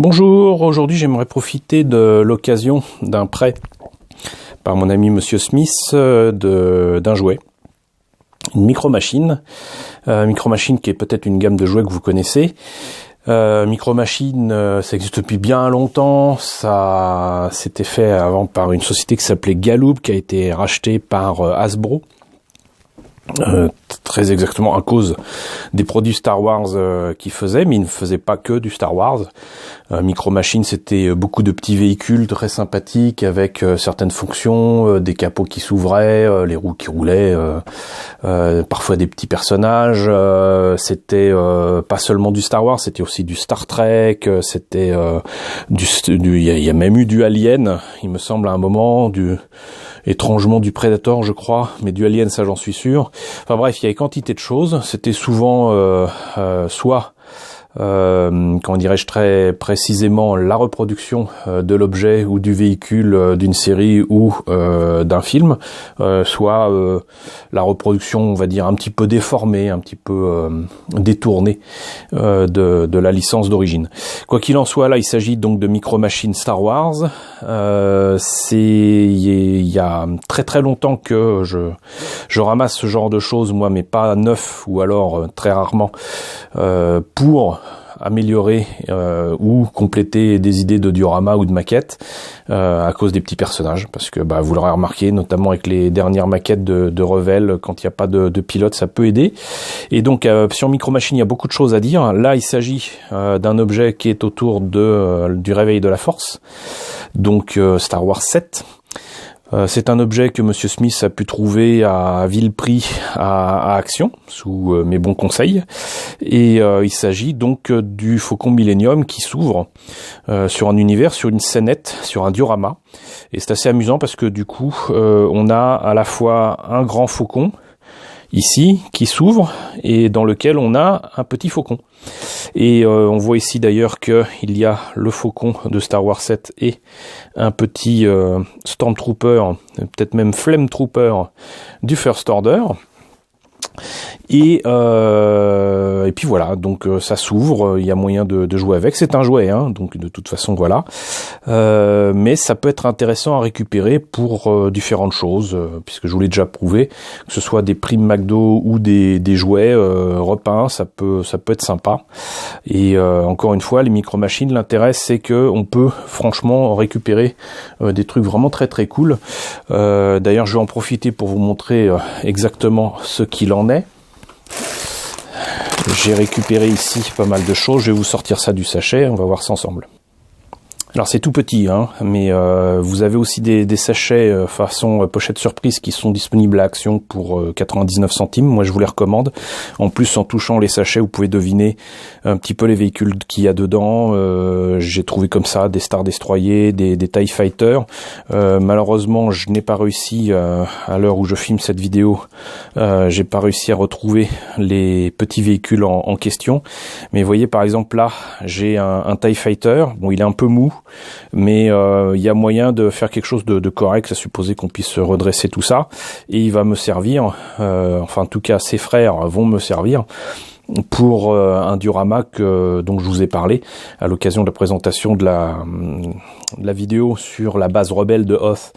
Bonjour, aujourd'hui j'aimerais profiter de l'occasion d'un prêt par mon ami Monsieur Smith d'un jouet, une micro-machine, qui est peut-être une gamme de jouets que vous connaissez. Micro-machine, ça existe depuis bien longtemps, ça s'était fait avant par une société qui s'appelait Galoob, qui a été rachetée par Hasbro. Très exactement à cause des produits Star Wars qu'ils faisaient, mais ils ne faisaient pas que du Star Wars. Micro Machine, c'était beaucoup de petits véhicules très sympathiques avec certaines fonctions, des capots qui s'ouvraient, les roues qui roulaient, parfois des petits personnages. C'était pas seulement du Star Wars, c'était aussi du Star Trek, c'était il y a même eu du Alien, il me semble à un moment, étrangement du Predator je crois, mais du Alien ça j'en suis sûr. Enfin bref, il y avait quantité de choses, c'était souvent soit comment dirais-je très précisément la reproduction de l'objet ou du véhicule d'une série ou d'un film, soit la reproduction, on va dire, un petit peu déformée, un petit peu détournée de la licence d'origine. Quoi qu'il en soit, là, il s'agit donc de micro-machines Star Wars. Il y a très très longtemps que je ramasse ce genre de choses, moi, mais pas neuf ou alors très rarement, pour améliorer ou compléter des idées de diorama ou de maquettes à cause des petits personnages, parce que vous l'aurez remarqué, notamment avec les dernières maquettes de Revell, quand il n'y a pas de pilote, ça peut aider. Et donc sur Micro Machine, il y a beaucoup de choses à dire. Là, il s'agit d'un objet qui est autour du réveil de la Force, donc Star Wars 7. C'est un objet que Monsieur Smith a pu trouver à vil prix à Action, sous mes bons conseils. Et il s'agit donc du Faucon Millennium qui s'ouvre sur un univers, sur une scénette, sur un diorama. Et c'est assez amusant parce que du coup, on a à la fois un grand faucon, ici, qui s'ouvre, et dans lequel on a un petit faucon. Et on voit ici d'ailleurs qu'il y a le faucon de Star Wars 7 et un petit Stormtrooper, peut-être même Flame Trooper du First Order. Et puis voilà, donc ça s'ouvre, il y a moyen de jouer avec, c'est un jouet, hein, donc de toute façon voilà, mais ça peut être intéressant à récupérer pour différentes choses, puisque je vous l'ai déjà prouvé, que ce soit des primes McDo ou des jouets repeints, ça peut être sympa. Et encore une fois, les micro-machines, l'intérêt c'est que on peut franchement récupérer des trucs vraiment très très cool. D'ailleurs, je vais en profiter pour vous montrer exactement ce qu'il en est. J'ai récupéré ici pas mal de choses, je vais vous sortir ça du sachet, on va voir ça ensemble. Alors c'est tout petit, hein, mais vous avez aussi des sachets façon pochette surprise qui sont disponibles à Action pour 99 centimes. Moi je vous les recommande. En plus, en touchant les sachets, vous pouvez deviner un petit peu les véhicules qu'il y a dedans. J'ai trouvé comme ça des Star Destroyer, des TIE Fighter. Malheureusement, je n'ai pas réussi, à l'heure où je filme cette vidéo, j'ai pas réussi à retrouver les petits véhicules en question. Mais vous voyez par exemple là, j'ai un TIE Fighter. Bon, il est un peu mou, mais il y a moyen de faire quelque chose de correct, à supposer qu'on puisse redresser tout ça, et il va me servir, enfin en tout cas ses frères vont me servir pour un diorama dont je vous ai parlé à l'occasion de la présentation de la vidéo sur la base rebelle de Hoth,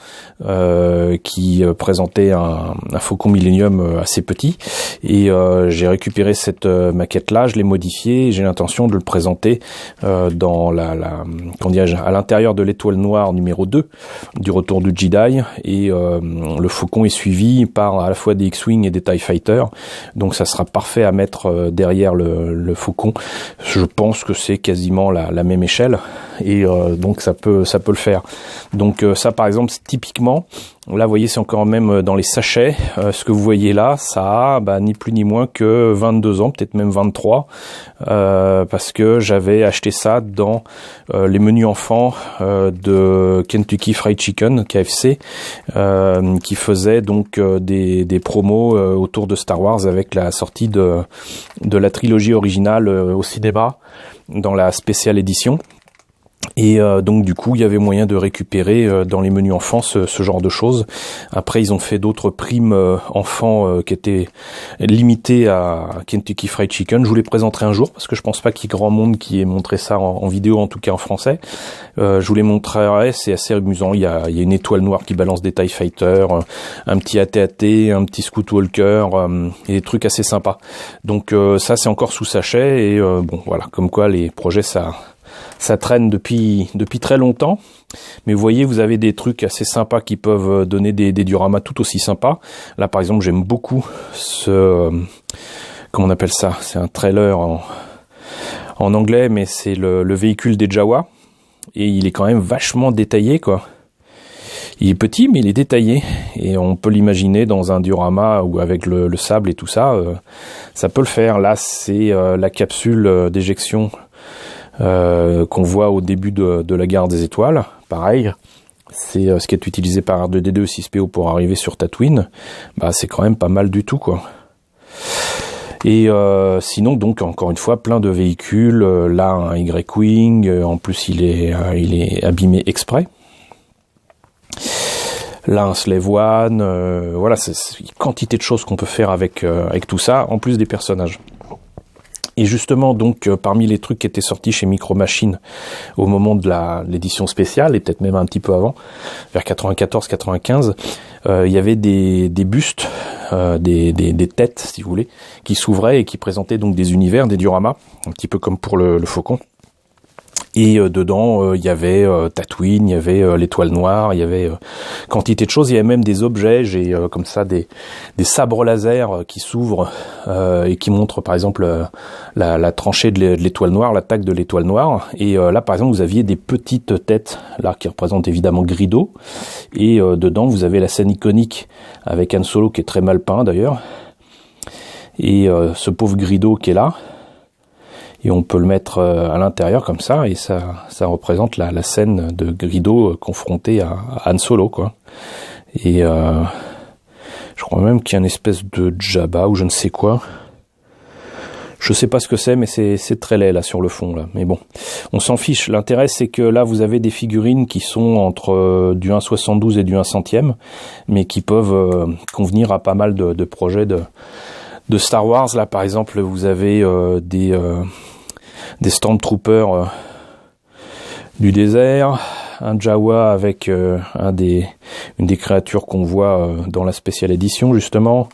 qui présentait un Faucon Millennium assez petit, et j'ai récupéré cette maquette là, je l'ai modifiée, et j'ai l'intention de le présenter dans comment dirais-je, à l'intérieur de l'étoile noire numéro 2 du Retour du Jedi, et le Faucon est suivi par à la fois des X-Wing et des TIE Fighter, donc ça sera parfait à mettre derrière le Faucon. Je pense que c'est quasiment la même échelle, et donc ça peut le faire. Donc ça par exemple, typiquement, là vous voyez, c'est encore même dans les sachets, ce que vous voyez là, ça a ni plus ni moins que 22 ans, peut-être même 23, parce que j'avais acheté ça dans les menus enfants de Kentucky Fried Chicken, KFC, qui faisait donc des promos autour de Star Wars avec la sortie de la trilogie originale au cinéma dans la spéciale édition. Et donc du coup, il y avait moyen de récupérer dans les menus enfants ce genre de choses. Après, ils ont fait d'autres primes enfants qui étaient limitées à Kentucky Fried Chicken. Je vous les présenterai un jour parce que je pense pas qu'il y ait grand monde qui ait montré ça en vidéo, en tout cas en français. Je vous les montrerai, c'est assez amusant. Il y a une étoile noire qui balance des TIE Fighters, un petit AT-AT, un petit Scout Walker, et des trucs assez sympas. Donc ça, c'est encore sous sachet et bon, voilà, comme quoi les projets ça traîne depuis très longtemps, mais vous voyez, vous avez des trucs assez sympas qui peuvent donner des dioramas tout aussi sympas. Là, par exemple, j'aime beaucoup comment on appelle ça? C'est un trailer en anglais, mais c'est le véhicule des Jawa, et il est quand même vachement détaillé, quoi. Il est petit, mais il est détaillé, et on peut l'imaginer dans un diorama ou avec le sable et tout ça, ça peut le faire. Là, c'est la capsule d'éjection qu'on voit au début de la guerre des étoiles. Pareil, c'est ce qui est utilisé par R2D2 6PO pour arriver sur Tatooine. Bah, c'est quand même pas mal du tout, quoi. Et sinon, donc, encore une fois, plein de véhicules. Là, un Y-Wing, en plus il est abîmé exprès. Là, un Slave One, voilà, c'est une quantité de choses qu'on peut faire avec tout ça, en plus des personnages. Et justement, donc, parmi les trucs qui étaient sortis chez Micro Machines au moment de l'édition spéciale, et peut-être même un petit peu avant, vers 94-95, il y avait des bustes, des têtes, si vous voulez, qui s'ouvraient et qui présentaient donc des univers, des dioramas, un petit peu comme pour le Faucon. Et dedans, il y avait Tatooine, il y avait l'étoile noire, il y avait quantité de choses. Il y avait même des objets, j'ai comme ça des sabres laser qui s'ouvrent et qui montrent par exemple la tranchée de l'étoile noire, l'attaque de l'étoile noire. Et là, par exemple, vous aviez des petites têtes là qui représentent évidemment Greedo. Et dedans, vous avez la scène iconique avec Han Solo qui est très mal peint d'ailleurs. Et ce pauvre Greedo qui est là. Et on peut le mettre à l'intérieur comme ça, et ça représente la scène de Greedo confronté à Han Solo, quoi. Et je crois même qu'il y a une espèce de Jabba ou je ne sais quoi. Je sais pas ce que c'est, mais c'est très laid là sur le fond là. Mais bon, on s'en fiche. L'intérêt c'est que là vous avez des figurines qui sont entre du 1/72 et du 1/100e, mais qui peuvent convenir à pas mal de projets de Star Wars. Là par exemple vous avez des Stormtroopers du désert, un Jawa avec une des créatures qu'on voit dans la spéciale édition justement.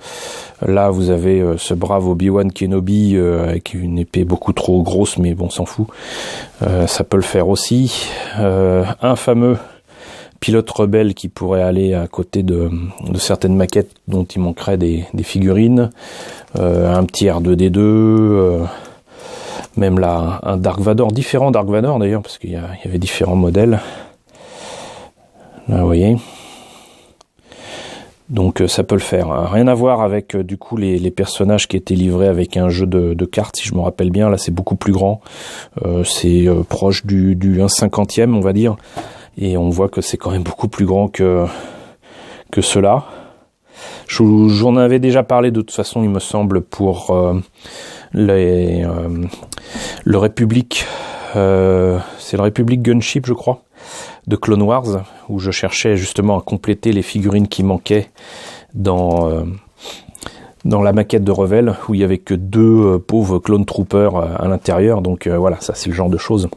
Là vous avez ce brave Obi-Wan Kenobi avec une épée beaucoup trop grosse, mais bon, s'en fout. Ça peut le faire aussi. Un fameux pilote rebelle qui pourrait aller à côté de certaines maquettes dont il manquerait des figurines. Un petit R2D2, même là un Dark Vador, différent Dark Vador d'ailleurs, parce qu'il y avait différents modèles. Là vous voyez. Donc ça peut le faire. Rien à voir avec du coup les personnages qui étaient livrés avec un jeu de cartes, si je me rappelle bien. Là c'est beaucoup plus grand. C'est proche du 1/50e on va dire. Et on voit que c'est quand même beaucoup plus grand que cela. J'en avais déjà parlé de toute façon, il me semble, pour le République, c'est le République Gunship, je crois, de Clone Wars, où je cherchais justement à compléter les figurines qui manquaient dans la maquette de Revel, où il y avait que 2 pauvres clone troopers à l'intérieur. Donc voilà, ça c'est le genre de choses.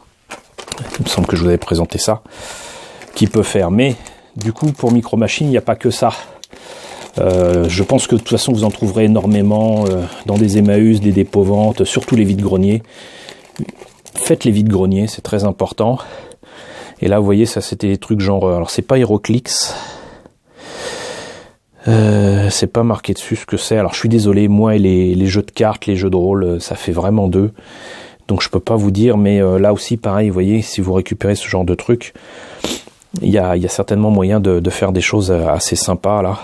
Il me semble que je vous avais présenté ça, qui peut faire. Mais du coup, pour Micro Machines, il n'y a pas que ça. Je pense que de toute façon vous en trouverez énormément dans des Emmaüs, des dépôts-ventes, surtout les vides-greniers. Faites les vides-greniers, c'est très important. Et là vous voyez, ça c'était des trucs genre, alors c'est pas HeroClix, c'est pas marqué dessus ce que c'est. Alors je suis désolé, moi et les jeux de cartes, les jeux de rôle, ça fait vraiment 2. Donc je peux pas vous dire, mais là aussi pareil, vous voyez, si vous récupérez ce genre de trucs, il y a certainement moyen de faire des choses assez sympas là.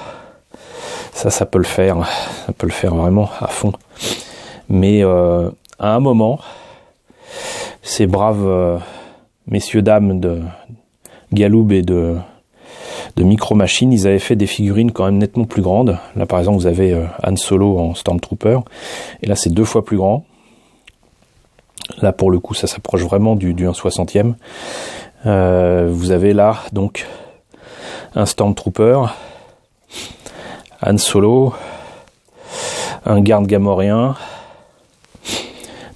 Ça peut le faire. Ça peut le faire vraiment à fond. Mais à un moment, ces braves messieurs dames de Galoob et de Micro Machines, ils avaient fait des figurines quand même nettement plus grandes. Là par exemple, vous avez Han Solo en Stormtrooper. Et là c'est 2 fois plus grand. Là pour le coup, ça s'approche vraiment du 1/60e. Vous avez là donc un Stormtrooper, Han Solo, un garde gamorréen,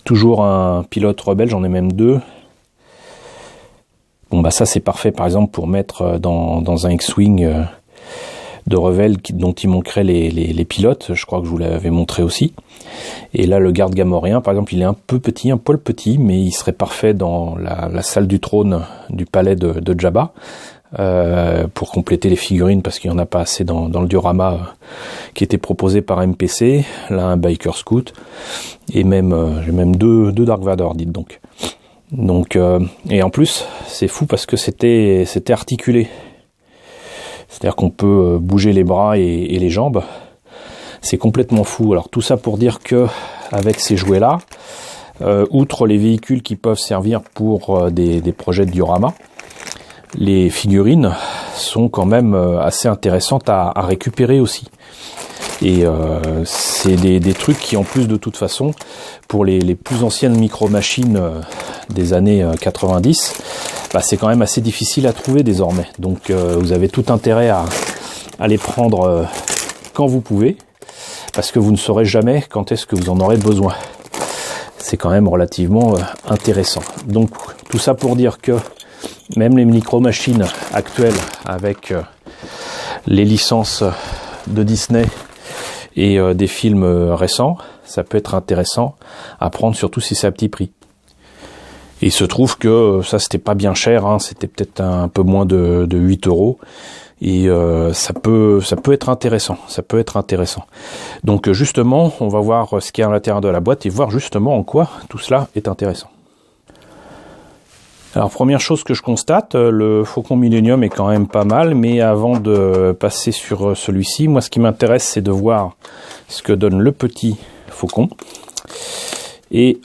toujours un pilote rebelle, j'en ai même 2. Bon bah ça c'est parfait par exemple pour mettre dans un X-Wing de Revel dont il manquerait les pilotes, je crois que je vous l'avais montré aussi. Et là le garde gamorréen par exemple, il est un peu petit, un poil petit, mais il serait parfait dans la salle du trône du palais de Jabba, pour compléter les figurines parce qu'il n'y en a pas assez dans le diorama qui était proposé par MPC. Là un Biker Scout et même j'ai même deux Dark Vador, dites donc. Donc et en plus c'est fou parce que c'était articulé, c'est-à-dire qu'on peut bouger les bras et les jambes. C'est complètement fou. Alors tout ça pour dire que avec ces jouets là, outre les véhicules qui peuvent servir pour des projets de diorama, les figurines sont quand même assez intéressantes à récupérer aussi. Et c'est des trucs qui en plus de toute façon, pour les plus anciennes micro-machines des années 90, bah, c'est quand même assez difficile à trouver désormais. Donc vous avez tout intérêt à les prendre quand vous pouvez, parce que vous ne saurez jamais quand est-ce que vous en aurez besoin. C'est quand même relativement intéressant. Donc tout ça pour dire que même les micro-machines actuelles avec les licences de Disney et des films récents, ça peut être intéressant à prendre, surtout si c'est à petit prix. Et il se trouve que ça c'était pas bien cher, hein, c'était peut-être un peu moins de 8 €. Et ça peut être intéressant, ça peut être intéressant. Donc justement, on va voir ce qu'il y a à l'intérieur de la boîte et voir justement en quoi tout cela est intéressant. Alors première chose que je constate, le Faucon Millenium est quand même pas mal, mais avant de passer sur celui-ci, moi ce qui m'intéresse c'est de voir ce que donne le petit Faucon. Et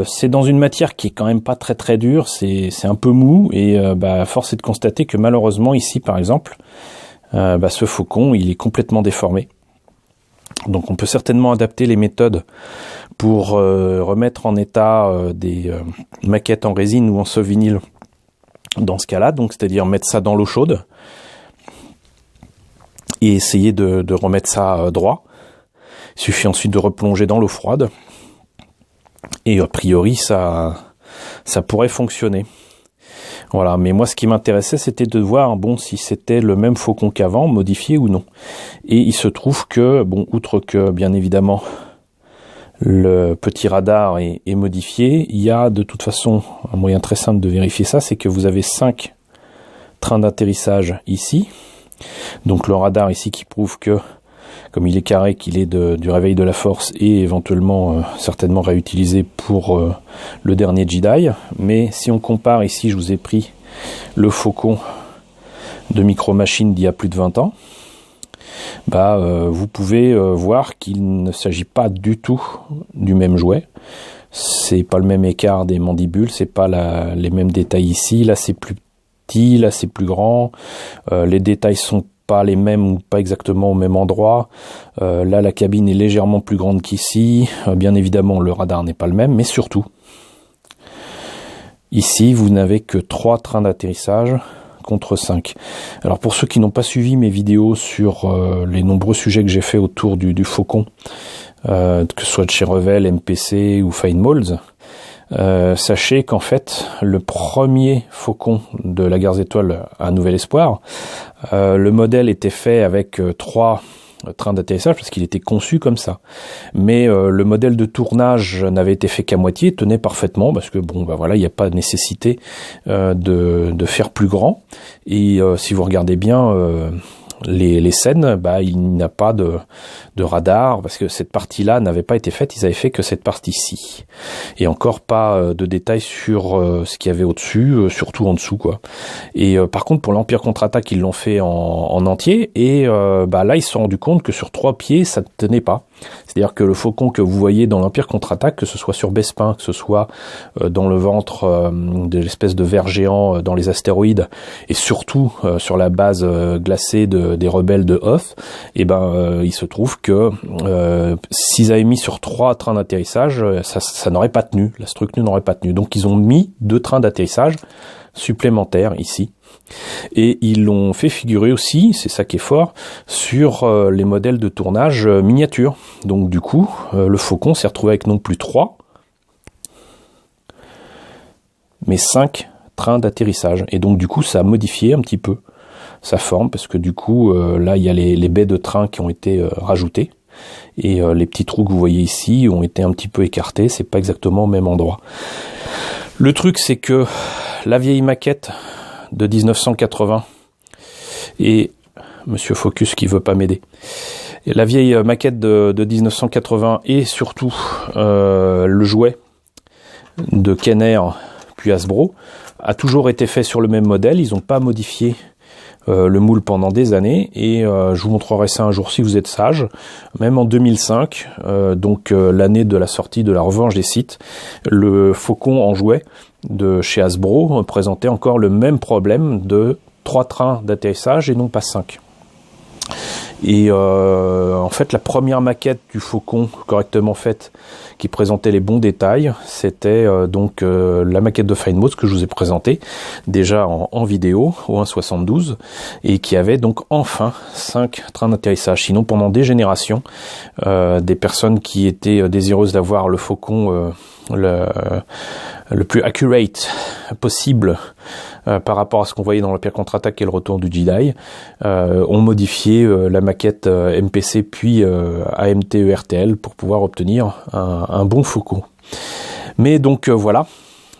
c'est dans une matière qui est quand même pas très dure, c'est un peu mou, et force est de constater que malheureusement ici par exemple, ce Faucon il est complètement déformé. Donc on peut certainement adapter les méthodes pour remettre en état des maquettes en résine ou en soft-vinyle dans ce cas-là, donc c'est-à-dire mettre ça dans l'eau chaude et essayer de remettre ça droit. Il suffit ensuite de replonger dans l'eau froide et a priori ça pourrait fonctionner. Voilà, mais moi ce qui m'intéressait c'était de voir si c'était le même Faucon qu'avant, modifié ou non. Et il se trouve que, outre que bien évidemment le petit radar est modifié, il y a de toute façon un moyen très simple de vérifier ça, c'est que vous avez 5 trains d'atterrissage ici. Donc le radar ici qui prouve que, comme il est carré, qu'il est du réveil de la force et éventuellement certainement réutilisé pour le dernier Jedi. Mais si on compare ici, je vous ai pris le Faucon de Micro Machines d'il y a plus de 20 ans, vous pouvez voir qu'il ne s'agit pas du tout du même jouet. C'est pas le même écart des mandibules, c'est pas les mêmes détails ici. Là c'est plus petit, là c'est plus grand. Les détails sont pas les mêmes ou pas exactement au même endroit. Là la cabine est légèrement plus grande qu'ici. Bien évidemment le radar n'est pas le même, mais surtout ici vous n'avez que 3 trains d'atterrissage contre 5. Alors pour ceux qui n'ont pas suivi mes vidéos sur les nombreux sujets que j'ai fait autour du Faucon, que ce soit de chez Revel, MPC ou Fine Molds, sachez qu'en fait le premier Faucon de la Gare des Étoiles à Nouvel Espoir, le modèle était fait avec 3 trains d'atterrissage parce qu'il était conçu comme ça, mais le modèle de tournage n'avait été fait qu'à moitié, tenait parfaitement parce que il n'y a pas de nécessité de faire plus grand. Et si vous regardez bien les scènes, il n'y a pas de radar parce que cette partie-là n'avait pas été faite, ils avaient fait que cette partie-ci. Et encore pas de détails sur ce qu'il y avait au-dessus, surtout en dessous quoi. Et par contre pour l'Empire Contre-Attaque, ils l'ont fait en entier et là ils se sont rendus compte que sur 3 pieds ça ne tenait pas. C'est-à-dire que le Faucon que vous voyez dans l'Empire Contre-Attaque, que ce soit sur Bespin, que ce soit dans le ventre de l'espèce de ver géant dans les astéroïdes, et surtout sur la base glacée des rebelles de Hoth, il se trouve que s'ils avaient mis sur 3 trains d'atterrissage, ça n'aurait pas tenu, la structure n'aurait pas tenu. Donc ils ont mis 2 trains d'atterrissage supplémentaires ici. Et ils l'ont fait figurer aussi, c'est ça qui est fort, sur les modèles de tournage miniatures. Donc du coup, le Faucon s'est retrouvé avec non plus 3, mais 5 trains d'atterrissage. Et donc du coup, ça a modifié un petit peu sa forme, parce que du coup, là, il y a les baies de train qui ont été rajoutées. Et les petits trous que vous voyez ici ont été un petit peu écartés, c'est pas exactement au même endroit. Le truc, c'est que la vieille maquette de 1980, et Monsieur Focus qui veut pas m'aider, la vieille maquette de 1980 et surtout le jouet de Kenner puis Hasbro a toujours été fait sur le même modèle. Ils n'ont pas modifié le moule pendant des années, et je vous montrerai ça un jour si vous êtes sage. Même en 2005, donc l'année de la sortie de la Revanche des Sith, le Faucon en jouet de chez Hasbro présentait encore le même problème de 3 trains d'atterrissage et non pas 5. Et en fait, la première maquette du Faucon correctement faite, qui présentait les bons détails, c'était donc la maquette de Fine-Mods que je vous ai présentée déjà en vidéo au 1.72, et qui avait donc enfin 5 trains d'atterrissage. Sinon, pendant des générations, des personnes qui étaient désireuses d'avoir le Faucon le plus accurate possible par rapport à ce qu'on voyait dans l'Empire contre-attaque et le Retour du Jedi, ont modifié la maquette MPC puis AMT RTL pour pouvoir obtenir un bon Faucon. Mais donc voilà.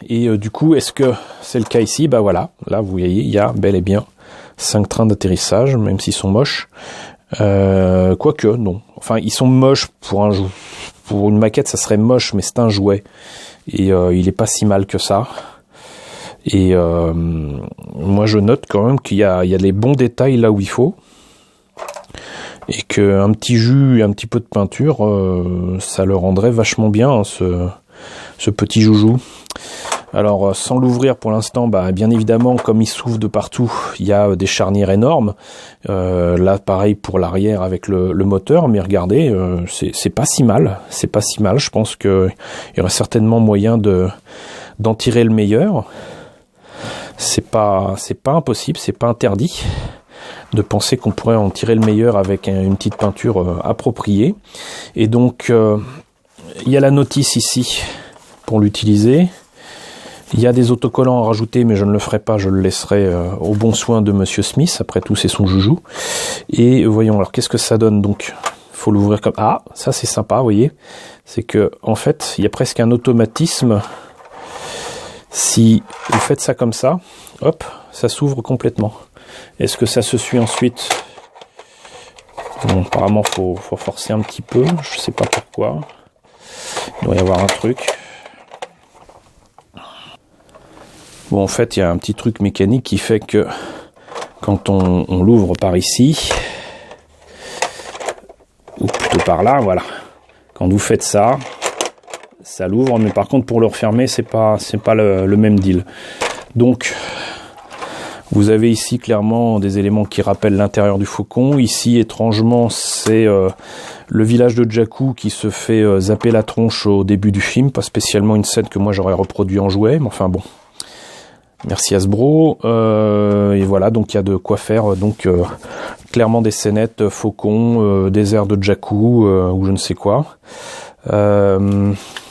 Et du coup, est-ce que c'est le cas ici? Bah voilà, là vous voyez, il y a bel et bien 5 trains d'atterrissage, même s'ils sont moches. Quoique, non. Enfin, ils sont moches pour une maquette, ça serait moche, mais c'est un jouet. Et il est pas si mal que ça. Et moi je note quand même qu'il y a les bons détails là où il faut, et qu'un petit jus et un petit peu de peinture, ça le rendrait vachement bien, hein, ce petit joujou. Alors sans l'ouvrir pour l'instant, bah, bien évidemment, comme il s'ouvre de partout, il y a des charnières énormes. Là pareil pour l'arrière avec le moteur, mais regardez, c'est pas si mal, c'est pas si mal. Je pense qu'il y aurait certainement moyen d'en tirer le meilleur. C'est pas impossible, c'est pas interdit de penser qu'on pourrait en tirer le meilleur avec une petite peinture appropriée. Et donc il y a la notice ici pour l'utiliser. Il y a des autocollants à rajouter, mais je ne le ferai pas, je le laisserai au bon soin de Monsieur Smith. Après tout, c'est son joujou. Et voyons, alors qu'est-ce que ça donne donc? Faut l'ouvrir comme... Ah, ça c'est sympa, vous voyez. C'est que en fait, il y a presque un automatisme. Si vous faites ça comme ça, hop, ça s'ouvre complètement. Est-ce que ça se suit ensuite? Bon, apparemment, faut forcer un petit peu. Je sais pas pourquoi. Il doit y avoir un truc. Bon, en fait, il y a un petit truc mécanique qui fait que quand on l'ouvre par ici, ou plutôt par là, voilà. Quand vous faites ça, ça l'ouvre, mais par contre pour le refermer, c'est pas le même deal. Donc vous avez ici clairement des éléments qui rappellent l'intérieur du Faucon. Ici, étrangement, c'est le village de Jakku qui se fait zapper la tronche au début du film. Pas spécialement une scène que moi j'aurais reproduit en jouet, mais enfin bon. Merci Hasbro. Et voilà, donc il y a de quoi faire. Donc clairement des scénettes Faucon, désert de Jakku ou je ne sais quoi.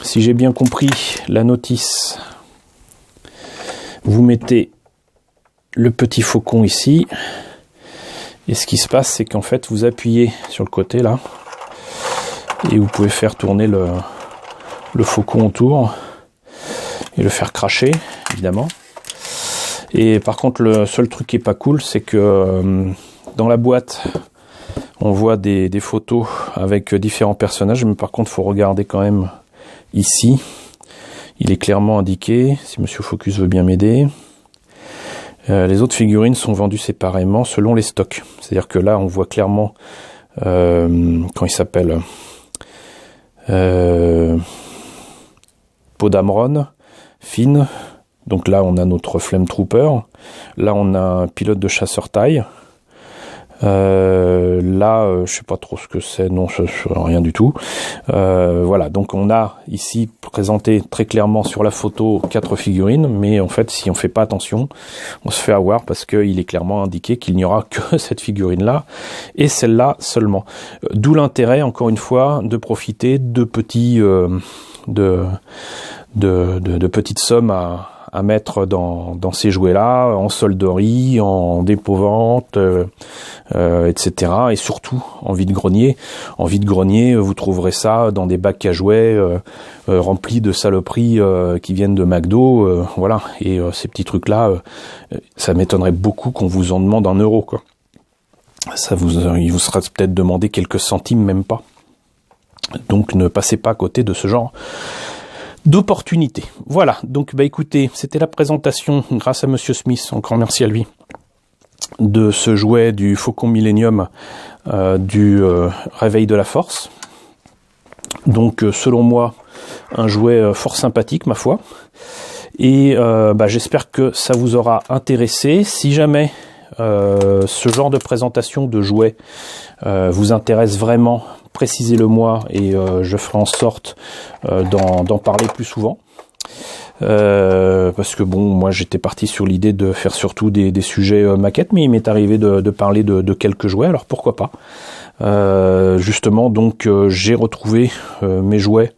Si j'ai bien compris la notice, vous mettez le petit Faucon ici, et ce qui se passe, c'est qu'en fait vous appuyez sur le côté là, et vous pouvez faire tourner le Faucon autour et le faire cracher, évidemment. Et par contre, le seul truc qui est pas cool, c'est que dans la boîte, on voit des photos avec différents personnages, mais par contre, faut regarder quand même ici. Il est clairement indiqué, si Monsieur Focus veut bien m'aider. Les autres figurines sont vendues séparément selon les stocks. C'est-à-dire que là, on voit clairement, quand il s'appelle Podamron, Finn. Donc là, on a notre Flame Trooper. Là, on a un pilote de chasseur taille. Là, je sais pas trop ce que c'est, non, rien du tout. Voilà, donc on a ici présenté très clairement sur la photo 4 figurines, mais en fait, si on fait pas attention, on se fait avoir parce qu'il est clairement indiqué qu'il n'y aura que cette figurine-là et celle-là seulement. D'où l'intérêt, encore une fois, de profiter de petits, de petites sommes à mettre dans ces jouets-là, en solderie, en dépôt-vente, etc. Et surtout en vide-grenier. En vide-grenier, vous trouverez ça dans des bacs à jouets remplis de saloperies qui viennent de McDo. Voilà. Et ces petits trucs-là, ça m'étonnerait beaucoup qu'on vous en demande 1 euro, quoi. Il vous sera peut-être demandé quelques centimes, même pas. Donc ne passez pas à côté de ce genre d'opportunité. Voilà, donc écoutez, c'était la présentation, grâce à Monsieur Smith, encore merci à lui, de ce jouet du Faucon Millenium du Réveil de la Force. Donc selon moi, un jouet fort sympathique, ma foi. Et j'espère que ça vous aura intéressé. Si jamais ce genre de présentation de jouets vous intéresse vraiment, précisez-le-moi et je ferai en sorte d'en parler plus souvent. Parce que bon, moi j'étais parti sur l'idée de faire surtout des sujets maquettes, mais il m'est arrivé de parler de quelques jouets, alors pourquoi pas. Justement, donc j'ai retrouvé mes jouets,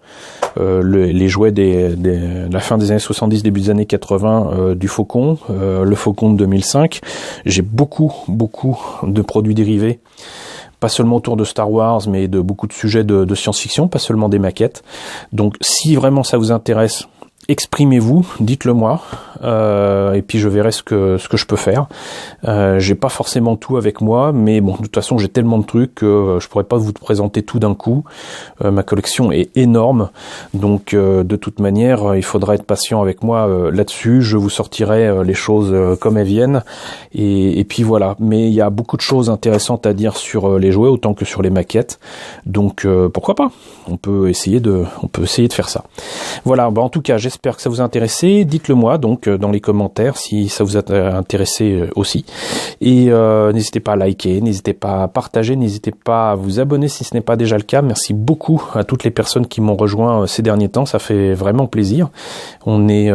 les jouets de la fin des années 70, début des années 80 du Faucon, le Faucon de 2005. J'ai beaucoup de produits dérivés, pas seulement autour de Star Wars, mais de beaucoup de sujets de science-fiction, pas seulement des maquettes. Donc si vraiment ça vous intéresse, exprimez-vous, dites-le moi, et puis je verrai ce que je peux faire. J'ai pas forcément tout avec moi, mais bon, de toute façon j'ai tellement de trucs que je pourrais pas vous présenter tout d'un coup. Ma collection est énorme, donc de toute manière il faudra être patient avec moi là-dessus. Je vous sortirai les choses comme elles viennent, et puis voilà. Mais il y a beaucoup de choses intéressantes à dire sur les jouets autant que sur les maquettes, donc pourquoi pas. On peut essayer de faire ça. Voilà, en tout cas j'espère que ça vous a intéressé. Dites-le moi donc dans les commentaires si ça vous a intéressé aussi. Et n'hésitez pas à liker, n'hésitez pas à partager, n'hésitez pas à vous abonner si ce n'est pas déjà le cas. Merci beaucoup à toutes les personnes qui m'ont rejoint ces derniers temps, ça fait vraiment plaisir. On est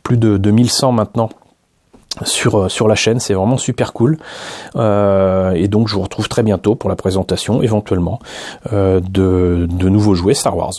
plus de 2100 maintenant sur la chaîne, c'est vraiment super cool. Et donc je vous retrouve très bientôt pour la présentation éventuellement de nouveaux jouets Star Wars.